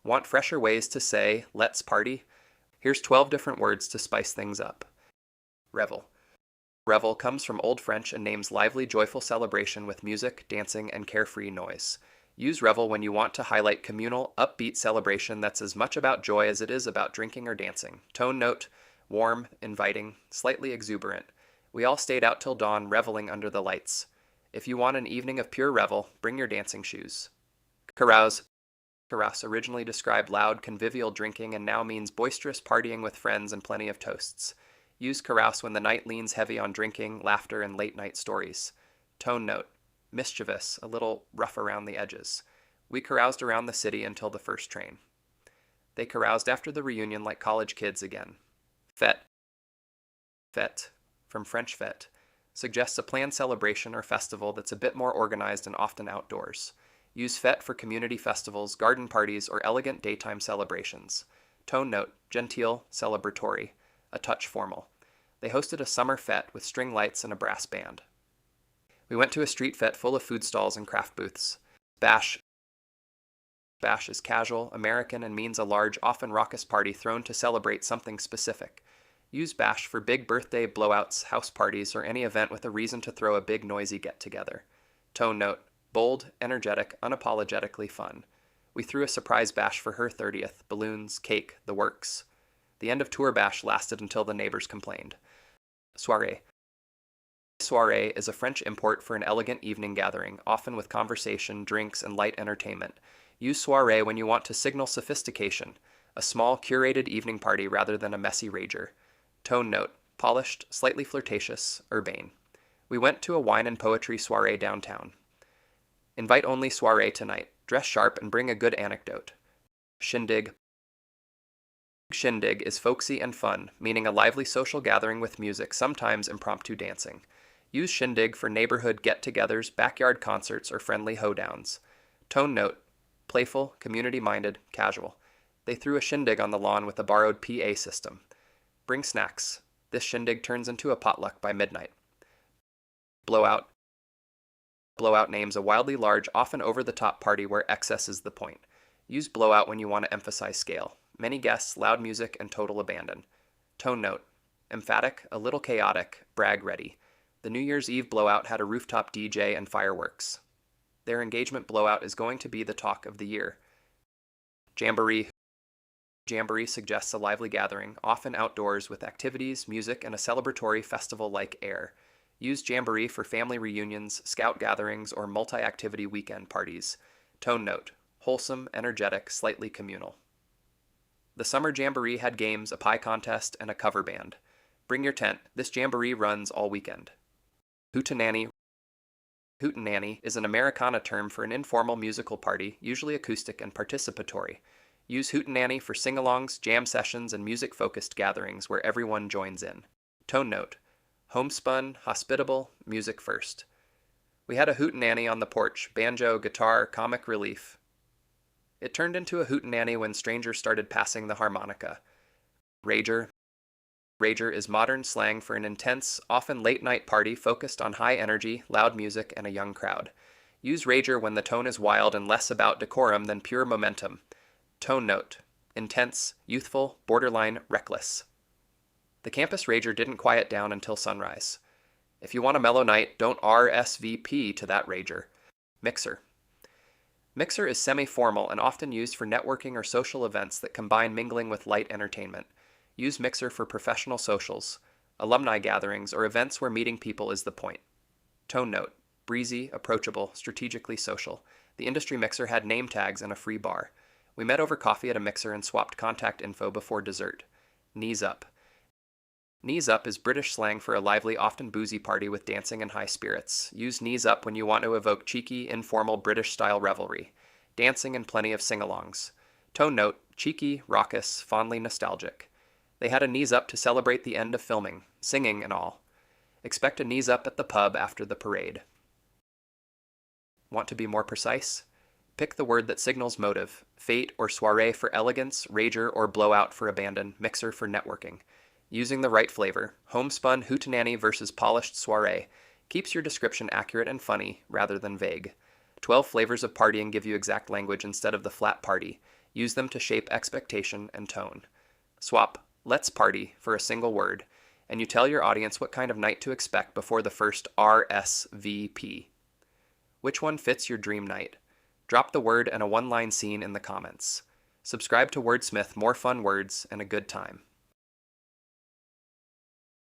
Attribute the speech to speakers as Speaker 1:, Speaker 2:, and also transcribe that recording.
Speaker 1: Want fresher ways to say, let's party? Here's 12 different words to spice things up. Revel. Revel comes from Old French and names lively, joyful celebration with music, dancing, and carefree noise. Use revel when you want to highlight communal, upbeat celebration that's as much about joy as it is about drinking or dancing. Tone note, warm, inviting, slightly exuberant. We all stayed out till dawn, reveling under the lights. If you want an evening of pure revel, bring your dancing shoes. Carouse. Carouse originally described loud, convivial drinking and now means boisterous partying with friends and plenty of toasts. Use carouse when the night leans heavy on drinking, laughter, and late-night stories. Tone note, mischievous, a little rough around the edges. We caroused around the city until the first train. They caroused after the reunion like college kids again. Fête. Fête, from French fête, suggests a planned celebration or festival that's a bit more organized and often outdoors. Use fête for community festivals, garden parties, or elegant daytime celebrations. Tone note, genteel, celebratory, a touch formal. They hosted a summer fête with string lights and a brass band. We went to a street fête full of food stalls and craft booths. Bash. Bash is casual, American, and means a large, often raucous party thrown to celebrate something specific. Use bash for big birthday blowouts, house parties, or any event with a reason to throw a big noisy get-together. Tone note, bold, energetic, unapologetically fun. We threw a surprise bash for her 30th, balloons, cake, the works. The end of tour bash lasted until the neighbors complained. Soiree. Soiree is a French import for an elegant evening gathering, often with conversation, drinks, and light entertainment. Use soiree when you want to signal sophistication, a small, curated evening party rather than a messy rager. Tone note, polished, slightly flirtatious, urbane. We went to a wine and poetry soiree downtown. Invite-only soiree tonight. Dress sharp and bring a good anecdote. Shindig. Shindig is folksy and fun, meaning a lively social gathering with music, sometimes impromptu dancing. Use shindig for neighborhood get-togethers, backyard concerts, or friendly hoedowns. Tone note, playful, community-minded, casual. They threw a shindig on the lawn with a borrowed PA system. Bring snacks. This shindig turns into a potluck by midnight. Blowout. Blowout names a wildly large, often over-the-top party where excess is the point. Use blowout when you want to emphasize scale. Many guests, loud music, and total abandon. Tone note, emphatic, a little chaotic, brag ready. The New Year's Eve blowout had a rooftop DJ and fireworks. Their engagement blowout is going to be the talk of the year. Jamboree. Jamboree suggests a lively gathering, often outdoors with activities, music, and a celebratory festival-like air. Use jamboree for family reunions, scout gatherings, or multi-activity weekend parties. Tone note, wholesome, energetic, slightly communal. The summer jamboree had games, a pie contest, and a cover band. Bring your tent. This jamboree runs all weekend. Hootenanny. Hootenanny is an Americana term for an informal musical party, usually acoustic and participatory. Use hootenanny for sing-alongs, jam sessions, and music-focused gatherings where everyone joins in. Tone note, homespun, hospitable, music first. We had a hootenanny on the porch, banjo, guitar, comic relief. It turned into a hootenanny when strangers started passing the harmonica. Rager. Rager is modern slang for an intense, often late-night party focused on high energy, loud music, and a young crowd. Use rager when the tone is wild and less about decorum than pure momentum. Tone note, intense, youthful, borderline, reckless. The campus rager didn't quiet down until sunrise. If you want a mellow night, don't RSVP to that rager. Mixer. Mixer is semi-formal and often used for networking or social events that combine mingling with light entertainment. Use Mixer for professional socials, alumni gatherings, or events where meeting people is the point. Tone note, breezy, approachable, strategically social. The industry Mixer had name tags and a free bar. We met over coffee at a Mixer and swapped contact info before dessert. Knees up. Knees up is British slang for a lively, often boozy party with dancing and high spirits. Use knees up when you want to evoke cheeky, informal British-style revelry. Dancing and plenty of sing-alongs. Tone note, cheeky, raucous, fondly nostalgic. They had a knees up to celebrate the end of filming, singing and all. Expect a knees up at the pub after the parade. Want to be more precise? Pick the word that signals motive. Fete or soiree for elegance, rager or blowout for abandon, mixer for networking. Using the right flavor, homespun hootenanny versus polished soiree, keeps your description accurate and funny rather than vague. 12 flavors of partying give you exact language instead of the flat party. Use them to shape expectation and tone. Swap "let's party" for a single word, and you tell your audience what kind of night to expect before the first RSVP. Which one fits your dream night? Drop the word and a one-line scene in the comments. Subscribe to Wordsmith, more fun words and a good time.